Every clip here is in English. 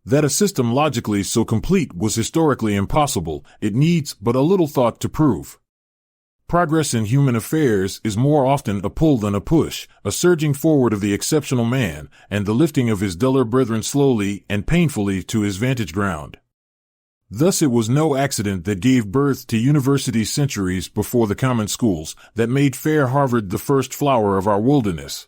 That a system logically so complete was historically impossible, it needs but a little thought to prove. Progress in human affairs is more often a pull than a push, a surging forward of the exceptional man, and the lifting of his duller brethren slowly and painfully to his vantage ground. Thus it was no accident that gave birth to universities centuries before the common schools, that made fair Harvard the first flower of our wilderness.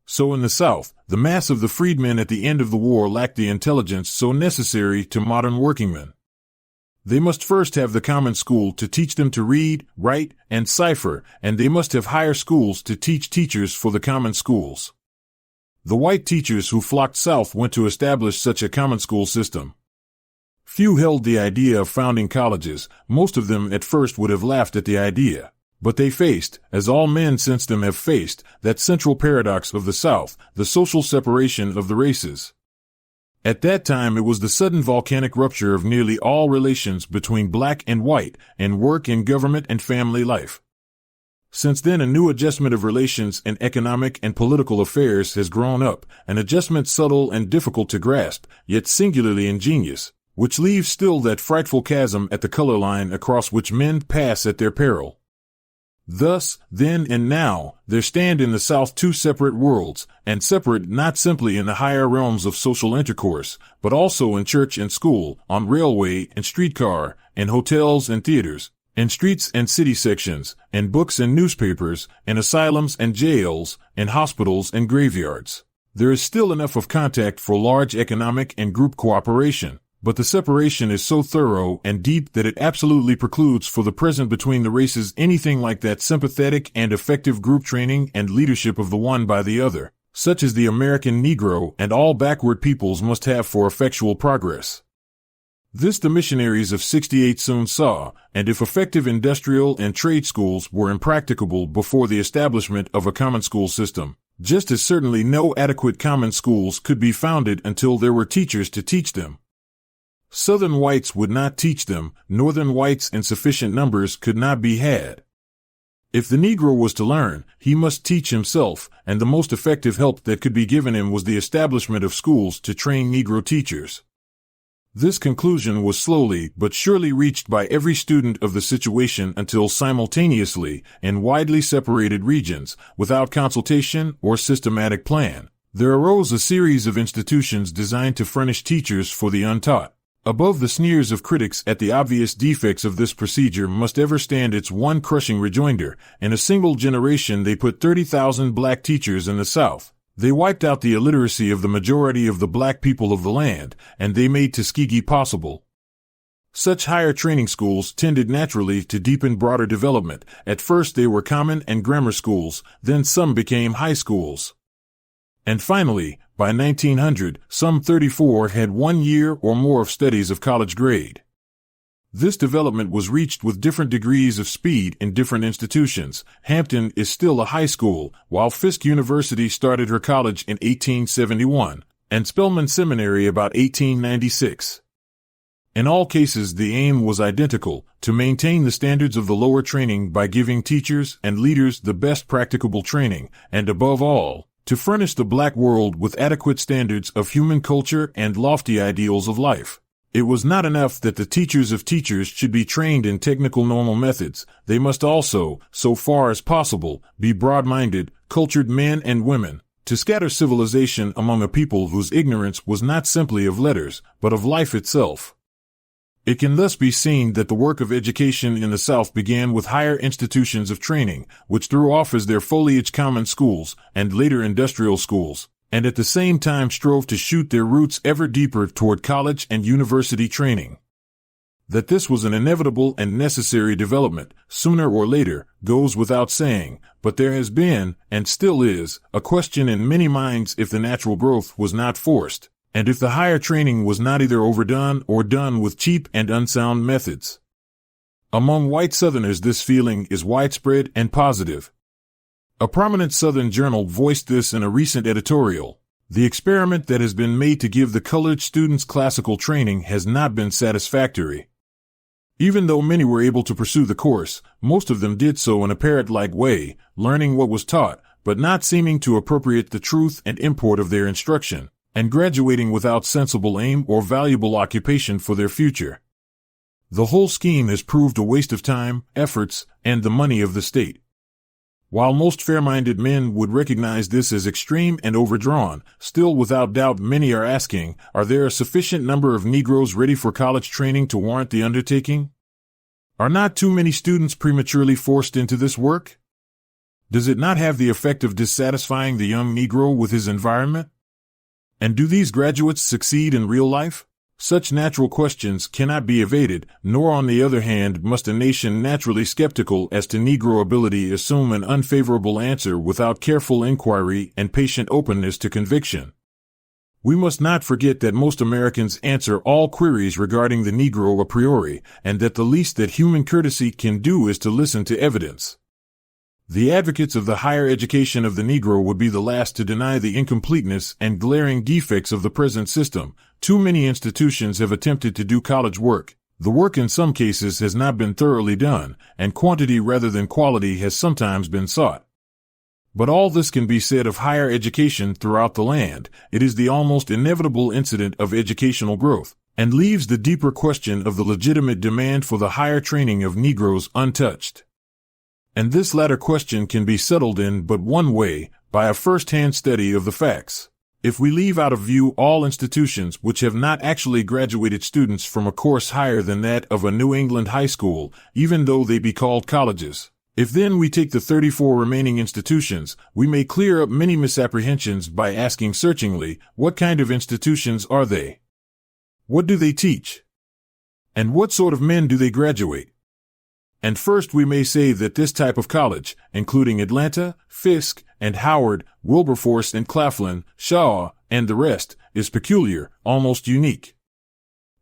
So in the South, the mass of the freedmen at the end of the war lacked the intelligence so necessary to modern workingmen. They must first have the common school to teach them to read, write, and cipher, and they must have higher schools to teach teachers for the common schools. The white teachers who flocked south went to establish such a common school system. Few held the idea of founding colleges. Most of them at first would have laughed at the idea. But they faced, as all men since them have faced, that central paradox of the South, the social separation of the races. At that time it was the sudden volcanic rupture of nearly all relations between black and white, and work and government and family life. Since then a new adjustment of relations in economic and political affairs has grown up, an adjustment subtle and difficult to grasp, yet singularly ingenious, which leaves still that frightful chasm at the color line across which men pass at their peril. Thus, then and now, there stand in the South two separate worlds, and separate not simply in the higher realms of social intercourse, but also in church and school, on railway and streetcar, in hotels and theaters, in streets and city sections, in books and newspapers, in asylums and jails, in hospitals and graveyards. There is still enough of contact for large economic and group cooperation. But the separation is so thorough and deep that it absolutely precludes for the present between the races anything like that sympathetic and effective group training and leadership of the one by the other, such as the American Negro and all backward peoples must have for effectual progress. This the missionaries of '68 soon saw, and if effective industrial and trade schools were impracticable before the establishment of a common school system, just as certainly no adequate common schools could be founded until there were teachers to teach them. Southern whites would not teach them, Northern whites in sufficient numbers could not be had. If the Negro was to learn, he must teach himself, and the most effective help that could be given him was the establishment of schools to train Negro teachers. This conclusion was slowly but surely reached by every student of the situation until simultaneously, in widely separated regions, without consultation or systematic plan, there arose a series of institutions designed to furnish teachers for the untaught. Above the sneers of critics at the obvious defects of this procedure must ever stand its one crushing rejoinder: in a single generation they put 30,000 black teachers in the South. They wiped out the illiteracy of the majority of the black people of the land, and they made Tuskegee possible. Such higher training schools tended naturally to deepen broader development. At first they were common and grammar schools, then some became high schools. And finally, by 1900, some 34 had 1 year or more of studies of college grade. This development was reached with different degrees of speed in different institutions. Hampton is still a high school, while Fisk University started her college in 1871, and Spelman Seminary about 1896. In all cases the aim was identical, to maintain the standards of the lower training by giving teachers and leaders the best practicable training, and above all, to furnish the black world with adequate standards of human culture and lofty ideals of life. It was not enough that the teachers of teachers should be trained in technical normal methods. They must also, so far as possible, be broad-minded, cultured men and women, to scatter civilization among a people whose ignorance was not simply of letters, but of life itself. It can thus be seen that the work of education in the South began with higher institutions of training, which threw off as their foliage common schools, and later industrial schools, and at the same time strove to shoot their roots ever deeper toward college and university training. That this was an inevitable and necessary development, sooner or later, goes without saying, but there has been, and still is, a question in many minds if the natural growth was not forced, and if the higher training was not either overdone or done with cheap and unsound methods. Among white Southerners this feeling is widespread and positive. A prominent Southern journal voiced this in a recent editorial. The experiment that has been made to give the colored students classical training has not been satisfactory. Even though many were able to pursue the course, most of them did so in a parrot-like way, learning what was taught, but not seeming to appropriate the truth and import of their instruction. and graduating without sensible aim or valuable occupation for their future. The whole scheme has proved a waste of time, efforts, and the money of the state. While most fair-minded men would recognize this as extreme and overdrawn, still without doubt many are asking, are there a sufficient number of Negroes ready for college training to warrant the undertaking? Are not too many students prematurely forced into this work? Does it not have the effect of dissatisfying the young Negro with his environment? And do these graduates succeed in real life? Such natural questions cannot be evaded, nor on the other hand must a nation naturally skeptical as to Negro ability assume an unfavorable answer without careful inquiry and patient openness to conviction. We must not forget that most Americans answer all queries regarding the Negro a priori, and that the least that human courtesy can do is to listen to evidence. The advocates of the higher education of the Negro would be the last to deny the incompleteness and glaring defects of the present system. Too many institutions have attempted to do college work. The work in some cases has not been thoroughly done, and quantity rather than quality has sometimes been sought. But all this can be said of higher education throughout the land. It is the almost inevitable incident of educational growth, and leaves the deeper question of the legitimate demand for the higher training of Negroes untouched. And this latter question can be settled in but one way, by a first-hand study of the facts. If we leave out of view all institutions which have not actually graduated students from a course higher than that of a New England high school, even though they be called colleges, if then we take the 34 remaining institutions, we may clear up many misapprehensions by asking searchingly, what kind of institutions are they? What do they teach? And what sort of men do they graduate? And first we may say that this type of college, including Atlanta, Fisk, and Howard, Wilberforce and Claflin, Shaw, and the rest, is peculiar, almost unique.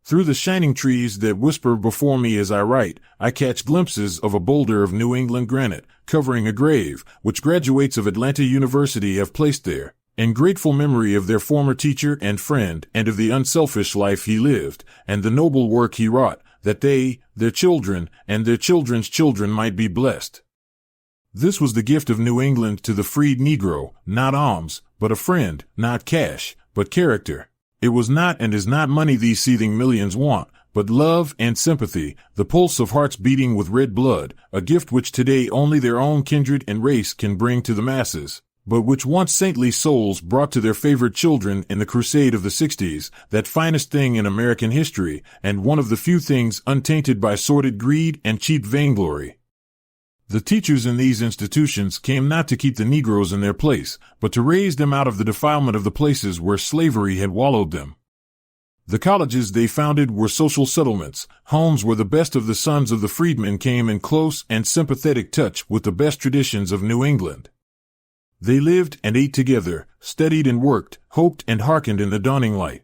Through the shining trees that whisper before me as I write, I catch glimpses of a boulder of New England granite, covering a grave, which graduates of Atlanta University have placed there, in grateful memory of their former teacher and friend, and of the unselfish life he lived, and the noble work he wrought, that they, their children, and their children's children might be blessed. This was the gift of New England to the freed Negro, not alms, but a friend, not cash, but character. It was not and is not money these seething millions want, but love and sympathy, the pulse of hearts beating with red blood, a gift which today only their own kindred and race can bring to the masses, but which once saintly souls brought to their favored children in the crusade of the 60s, that finest thing in American history, and one of the few things untainted by sordid greed and cheap vainglory. The teachers in these institutions came not to keep the Negroes in their place, but to raise them out of the defilement of the places where slavery had wallowed them. The colleges they founded were social settlements, homes where the best of the sons of the freedmen came in close and sympathetic touch with the best traditions of New England. They lived and ate together, studied and worked, hoped and hearkened in the dawning light.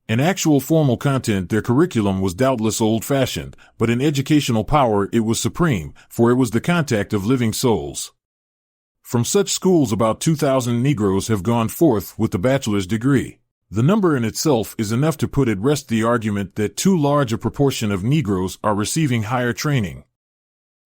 In actual formal content their curriculum was doubtless old-fashioned, but in educational power it was supreme, for it was the contact of living souls. From such schools about 2,000 Negroes have gone forth with the bachelor's degree. The number in itself is enough to put at rest the argument that too large a proportion of Negroes are receiving higher training.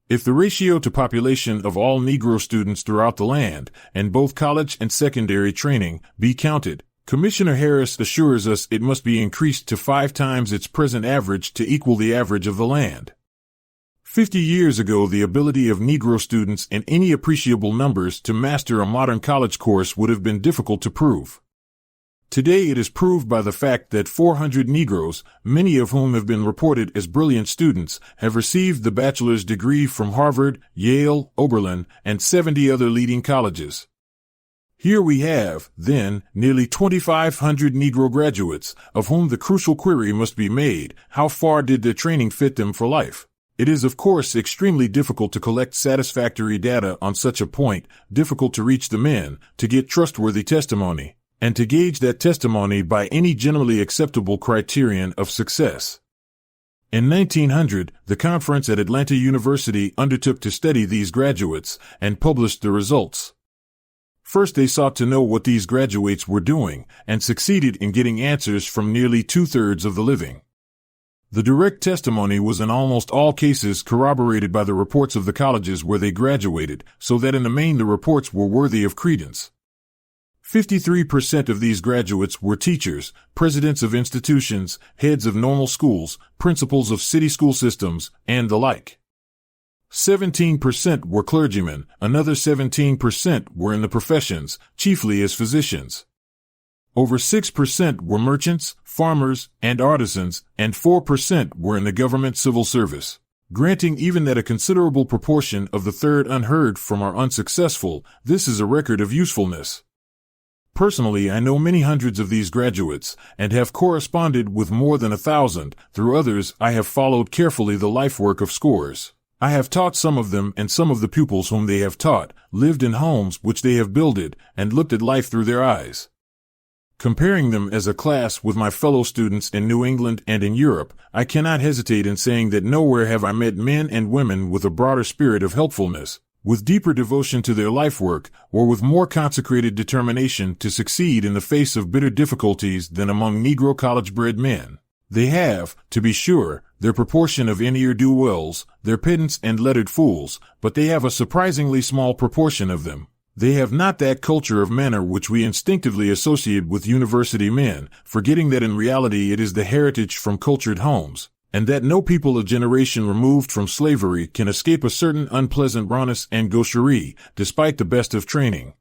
If the ratio to population of all Negro students throughout the land, and both college and secondary training, be counted, Commissioner Harris assures us it must be increased to 5 times its present average to equal the average of the land. 50 years ago, the ability of Negro students in any appreciable numbers to master a modern college course would have been difficult to prove. Today it is proved by the fact that 400 Negroes, many of whom have been reported as brilliant students, have received the bachelor's degree from Harvard, Yale, Oberlin, and 70 other leading colleges. Here we have, then, nearly 2,500 Negro graduates, of whom the crucial query must be made, how far did their training fit them for life? It is of course extremely difficult to collect satisfactory data on such a point, difficult to reach the men, to get trustworthy testimony, and to gauge that testimony by any generally acceptable criterion of success. In 1900, the conference at Atlanta University undertook to study these graduates, and published the results. First they sought to know what these graduates were doing, and succeeded in getting answers from nearly 2/3 of the living. The direct testimony was in almost all cases corroborated by the reports of the colleges where they graduated, so that in the main the reports were worthy of credence. 53% of these graduates were teachers, presidents of institutions, heads of normal schools, principals of city school systems, and the like. 17% were clergymen, another 17% were in the professions, chiefly as physicians. Over 6% were merchants, farmers, and artisans, and 4% were in the government civil service. Granting even that a considerable proportion of the third unheard from are unsuccessful, this is a record of usefulness. Personally, I know many hundreds of these graduates, and have corresponded with more than 1,000. Through others, I have followed carefully the life work of scores. I have taught some of them, and some of the pupils whom they have taught, lived in homes which they have builded, and looked at life through their eyes. Comparing them as a class with my fellow students in New England and in Europe, I cannot hesitate in saying that nowhere have I met men and women with a broader spirit of helpfulness, with deeper devotion to their life work, or with more consecrated determination to succeed in the face of bitter difficulties than among Negro college-bred men. They have, to be sure, their proportion of ne'er-do-wells, their pedants and lettered fools, but they have a surprisingly small proportion of them. They have not that culture of manner which we instinctively associate with university men, forgetting that in reality it is the heritage from cultured homes, and that no people a generation removed from slavery can escape a certain unpleasant rawness and gaucherie, despite the best of training.